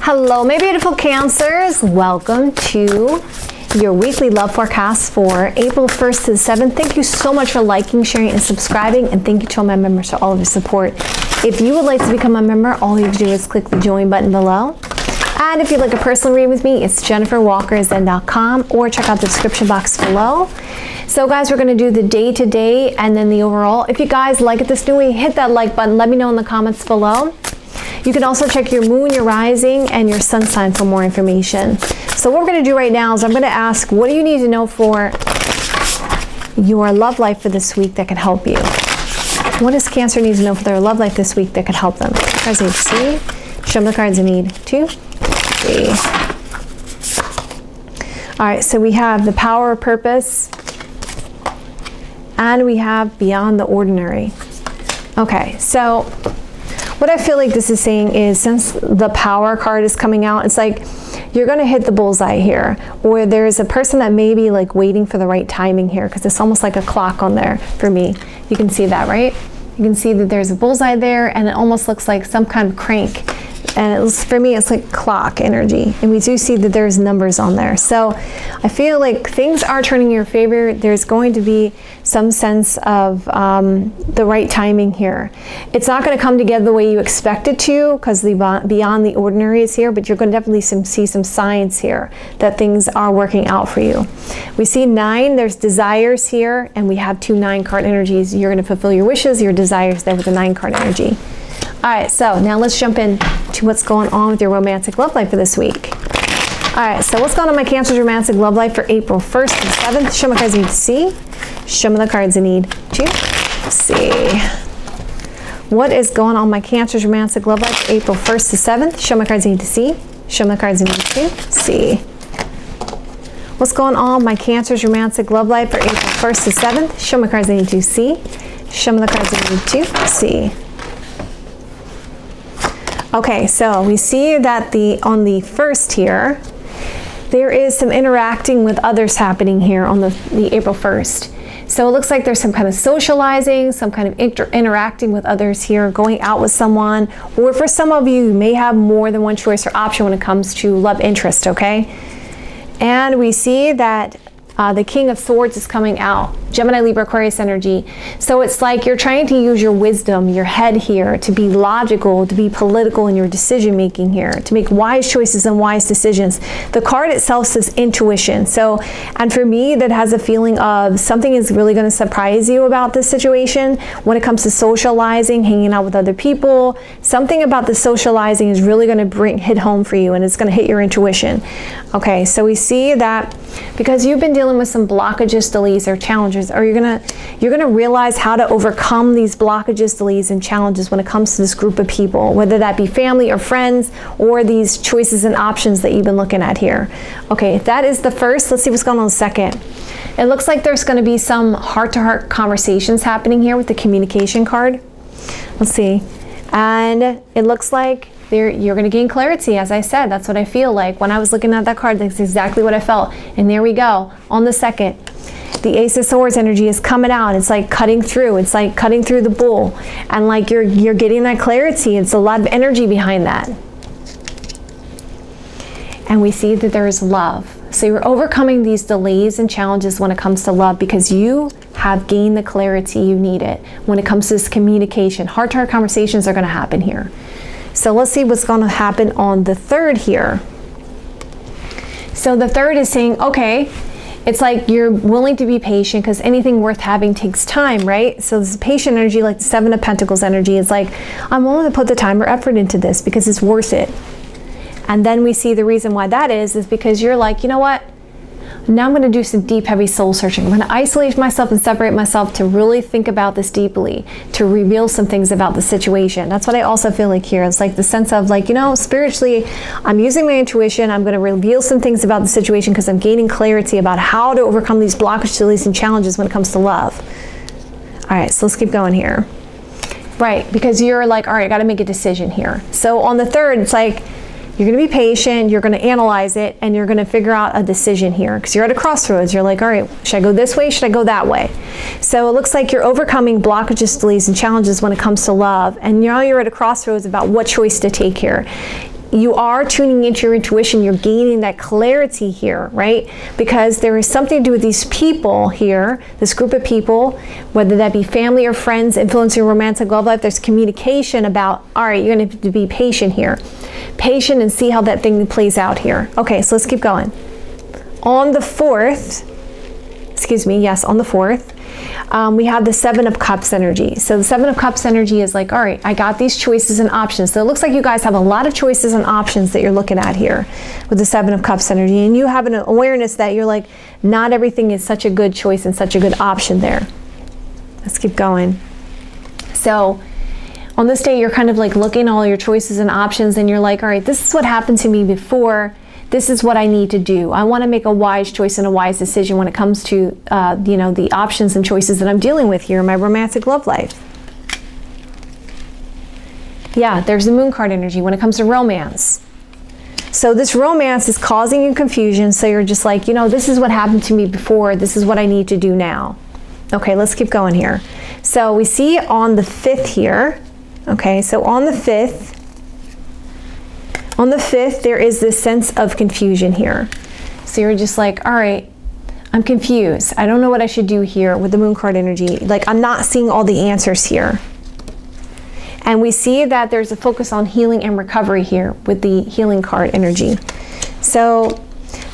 Hello, my beautiful Cancers. Welcome to your weekly love forecast for April 1st to the 7th. Thank you so much for liking, sharing, and subscribing, and thank you to all my members for all of your support. If you would like to become a member, all you have to do is click the join button below. And if you'd like a personal reading with me, it's jenniferwalkerzen.com, or check out the description box below. So guys, we're going to do the day-to-day and then the overall. If you guys like it this new way, hit that like button. Let me know in the comments below. You can also check your moon, your rising, and your sun sign for more information. So what we're going to do right now is I'm going to ask, what do you need to know for your love life for this week that can help you? What does Cancer need to know for their love life this week that could help them? Cards I need to see. Show them the cards I need to see. All right, so we have the power of purpose, and we have beyond the ordinary. Okay, so what I feel like this is saying is, since the power card is coming out, it's like you're going to hit the bullseye here, where there's a person that may be like waiting for the right timing here, because it's almost like a clock on there for me. You can see that, right? You can see that there's a bullseye there, and it almost looks like some kind of crank. And for me, it's like clock energy. And we do see that there's numbers on there. So I feel like things are turning in your favor. There's going to be some sense of the right timing here. It's not going to come together the way you expect it to, because the beyond the ordinary is here, but you're going to definitely see some signs here that things are working out for you. We see 9, there's desires here, and we have 2 9-card energies. You're going to fulfill your wishes, your desires there with the 9-card energy. All right, so now let's jump in to what's going on with your romantic love life for this week. All right, so what's going on in my Cancer's romantic love life for April 1st and 7th? Show me the cards I need to see. Show me the cards I need to see. What is going on in my Cancer's romantic love life for April 1st to 7th? Show me the cards I need to see. Show me the cards I need to see. What's going on in my Cancer's romantic love life for April 1st to 7th? Show me the cards I need to see. Show me the cards I need to see. Okay, so we see that on the 1st here, there is some interacting with others happening here on the April 1st. So it looks like there's some kind of socializing, some kind of interacting with others here, going out with someone, or for some of you, you may have more than one choice or option when it comes to love interest, okay? And we see that the King of Swords is coming out, Gemini, Libra, Aquarius energy. So it's like you're trying to use your wisdom, your head here, to be logical, to be political in your decision making here, to make wise choices and wise decisions. The card itself says intuition. So, and for me, that has a feeling of something is really going to surprise you about this situation when it comes to socializing, hanging out with other people. Something about the socializing is really going to hit home for you, and it's going to hit your intuition. Okay, so we see that because you've been dealing with some blockages, delays, or challenges, or you're gonna realize how to overcome these blockages, delays, and challenges when it comes to this group of people, whether that be family or friends, or these choices and options that you've been looking at here. Okay, that is the first. Let's see what's going on the second. It looks like there's going to be some heart-to-heart conversations happening here with the communication card. Let's see. And it looks like you're going to gain clarity. As I said, that's what I feel like. When I was looking at that card, that's exactly what I felt. And there we go. On the second, the Ace of Swords energy is coming out. It's like cutting through. It's like cutting through the bull. And like you're getting that clarity. It's a lot of energy behind that. And we see that there is love. So you're overcoming these delays and challenges when it comes to love, because you have gained the clarity you needed when it comes to this communication. Heart-to-heart conversations are going to happen here. So let's see what's going to happen on the 3rd here. So the 3rd is saying, okay, it's like you're willing to be patient, because anything worth having takes time, right? So this patient energy, like the 7 of Pentacles energy, is like, I'm willing to put the time or effort into this because it's worth it. And then we see the reason why that is because you're like, you know what? Now I'm going to do some deep, heavy soul searching. I'm going to isolate myself and separate myself to really think about this deeply, to reveal some things about the situation. That's what I also feel like here. It's like the sense of like, you know, spiritually, I'm using my intuition. I'm going to reveal some things about the situation because I'm gaining clarity about how to overcome these blockages, delays, and challenges when it comes to love. All right, so let's keep going here. Right, because you're like, all right, I got to make a decision here. So on the 3rd, it's like, you're going to be patient, you're going to analyze it, and you're going to figure out a decision here, because you're at a crossroads. You're like, all right, should I go this way? Should I go that way? So it looks like you're overcoming blockages, delays, and challenges when it comes to love, and now you're at a crossroads about what choice to take here. you are tuning into your intuition. You're gaining that clarity here, right? Because there is something to do with these people here, this group of people, whether that be family or friends, influencing your romantic love life. There's communication about, all right, you're going to have to be patient here. Patient and see how that thing plays out here. Okay, so let's keep going. On the 4th, on the 4th, we have the 7 of Cups energy. So the 7 of Cups energy is like, all right, I got these choices and options. So it looks like you guys have a lot of choices and options that you're looking at here with the 7 of Cups energy. And you have an awareness that you're like, not everything is such a good choice and such a good option there. Let's keep going. So on this day, you're kind of like looking at all your choices and options, and you're like, all right, this is what happened to me before. This is what I need to do. I want to make a wise choice and a wise decision when it comes to, the options and choices that I'm dealing with here in my romantic love life. Yeah, there's the Moon card energy when it comes to romance. So this romance is causing you confusion. So you're just like, this is what happened to me before. This is what I need to do now. Okay, let's keep going here. So we see on the 5th here. Okay, so on the 5th, there is this sense of confusion here. So you're just like, all right, I'm confused. I don't know what I should do here with the Moon card energy. Like, I'm not seeing all the answers here. And we see that there's a focus on healing and recovery here with the healing card energy. So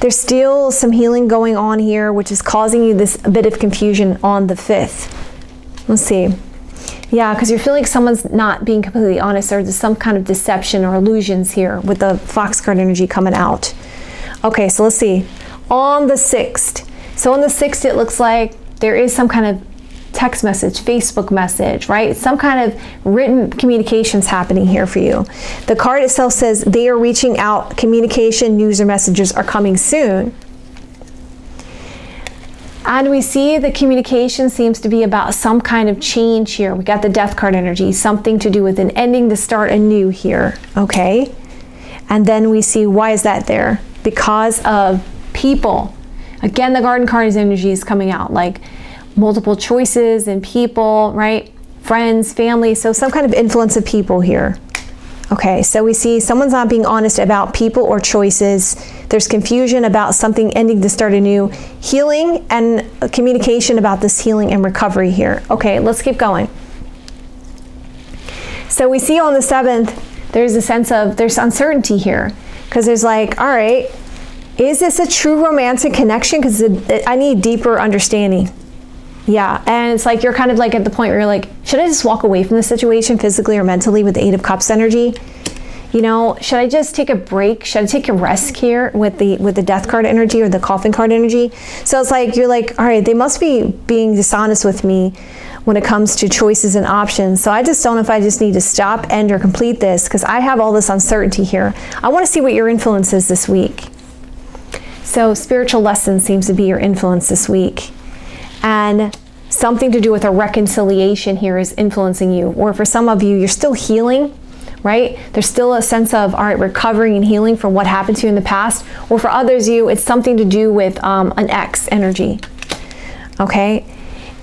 there's still some healing going on here, which is causing you this a bit of confusion on the 5th. Let's see. Yeah, because you're feeling like someone's not being completely honest, or there's some kind of deception or illusions here with the Fox card energy coming out. Okay, so let's see. On the 6th. So on the 6th, it looks like there is some kind of text message, Facebook message, right? Some kind of written communications happening here for you. The card itself says they are reaching out. Communication, news, or messages are coming soon. And we see the communication seems to be about some kind of change here. We got the Death card energy, something to do with an ending to start anew here, okay? And then we see, why is that there? Because of people. Again, the Garden card's energy is coming out, like multiple choices and people, right? Friends, family, so some kind of influence of people here. Okay, so we see someone's not being honest about people or choices. There's confusion about something ending to start anew. Healing and communication about this healing and recovery here. Okay, let's keep going. So we see on the 7th, there's a sense of, there's uncertainty here. Because there's like, all right, is this a true romantic connection? Because I need deeper understanding. Yeah, and it's like you're kind of like at the point where you're like, should I just walk away from the situation physically or mentally with the 8 of Cups energy? Should I just take a break? Should I take a rest here with the Death card energy or the Coffin card energy? So it's like, you're like, all right, they must be being dishonest with me when it comes to choices and options. So I just don't know if I just need to stop, end, or complete this, because I have all this uncertainty here. I want to see what your influence is this week. So spiritual lesson seems to be your influence this week. And something to do with a reconciliation here is influencing you. Or for some of you, you're still healing, right? There's still a sense of, all right, recovering and healing from what happened to you in the past. Or for others, it's something to do with an ex energy, okay?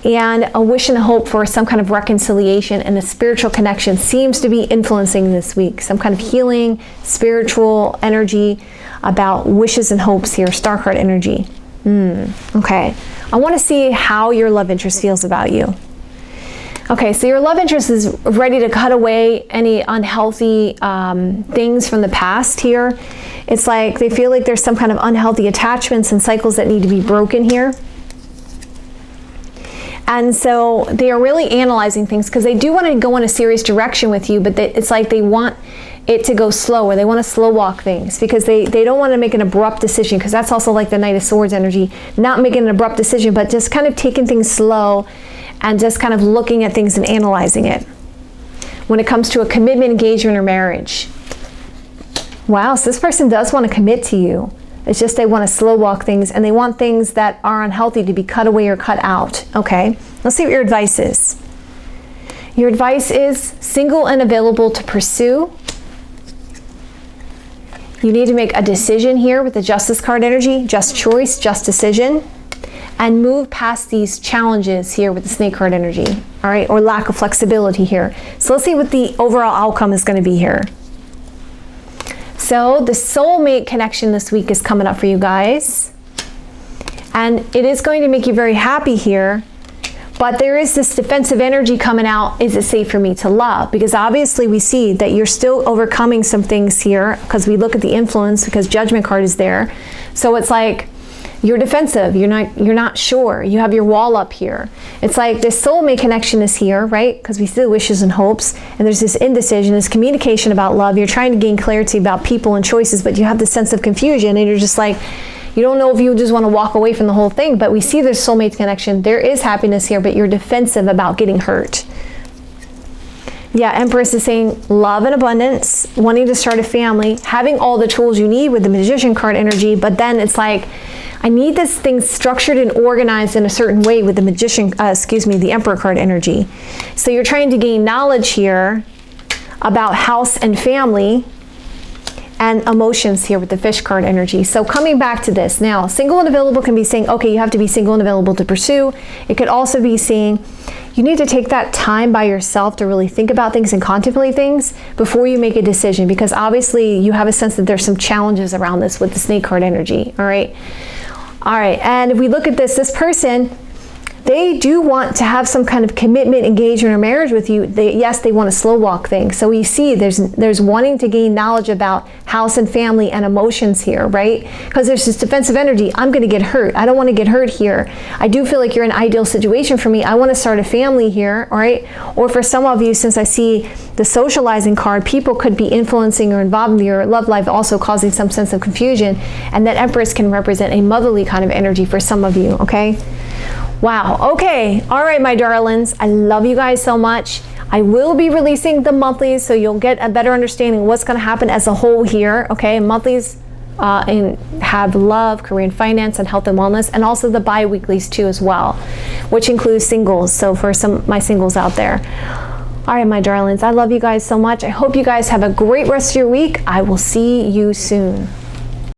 And a wish and a hope for some kind of reconciliation and a spiritual connection seems to be influencing this week. Some kind of healing, spiritual energy about wishes and hopes here, Star card energy. Okay. I want to see how your love interest feels about you. Okay, so your love interest is ready to cut away any unhealthy things from the past here. It's like they feel like there's some kind of unhealthy attachments and cycles that need to be broken here. And so they are really analyzing things because they do want to go in a serious direction with you, but it's like they want it to go slower. They want to slow walk things because they don't want to make an abrupt decision, because that's also like the Knight of Swords energy, not making an abrupt decision, but just kind of taking things slow and just kind of looking at things and analyzing it. When it comes to a commitment, engagement, or marriage. Wow, so this person does want to commit to you. It's just they want to slow walk things, and they want things that are unhealthy to be cut away or cut out. Okay, let's see what your advice is. Your advice is single and available to pursue. You need to make a decision here with the Justice card energy, just choice, just decision, and move past these challenges here with the Snake card energy, all right, or lack of flexibility here. So let's see what the overall outcome is going to be here. So the soulmate connection this week is coming up for you guys. And it is going to make you very happy here. But there is this defensive energy coming out. Is it safe for me to love? Because obviously we see that you're still overcoming some things here, because we look at the influence, because Judgment card is there. So it's like you're defensive. You're not sure. You have your wall up here. It's like this soulmate connection is here, right? Because we see the wishes and hopes, and there's this indecision, this communication about love. You're trying to gain clarity about people and choices, but you have this sense of confusion, and you're just like, you don't know if you just want to walk away from the whole thing. But we see this soulmate connection. There is happiness here, but you're defensive about getting hurt. Yeah, Empress is saying love and abundance, wanting to start a family, having all the tools you need with the Magician card energy, but then it's like, I need this thing structured and organized in a certain way with the the Emperor card energy. So you're trying to gain knowledge here about house and family and emotions here with the Fish card energy. So coming back to this now, single and available can be saying, okay, you have to be single and available to pursue. It could also be saying you need to take that time by yourself to really think about things and contemplate things before you make a decision, because obviously you have a sense that there's some challenges around this with the Snake card energy. All right. And if we look at this person, they do want to have some kind of commitment, engagement, or marriage with you. Yes, they want a slow walk thing. So we see there's wanting to gain knowledge about house and family and emotions here, right? Because there's this defensive energy. I'm going to get hurt. I don't want to get hurt here. I do feel like you're an ideal situation for me. I want to start a family here, all right? Or for some of you, since I see the socializing card, people could be influencing or involved in your love life, also causing some sense of confusion. And that Empress can represent a motherly kind of energy for some of you, okay? Wow. Okay. All right, my darlings. I love you guys so much. I will be releasing the monthlies, so you'll get a better understanding of what's going to happen as a whole here. Okay. Monthlies have love, career and finance, and health and wellness, and also the bi-weeklies too as well, which includes singles. So for some of my singles out there. All right, my darlings. I love you guys so much. I hope you guys have a great rest of your week. I will see you soon.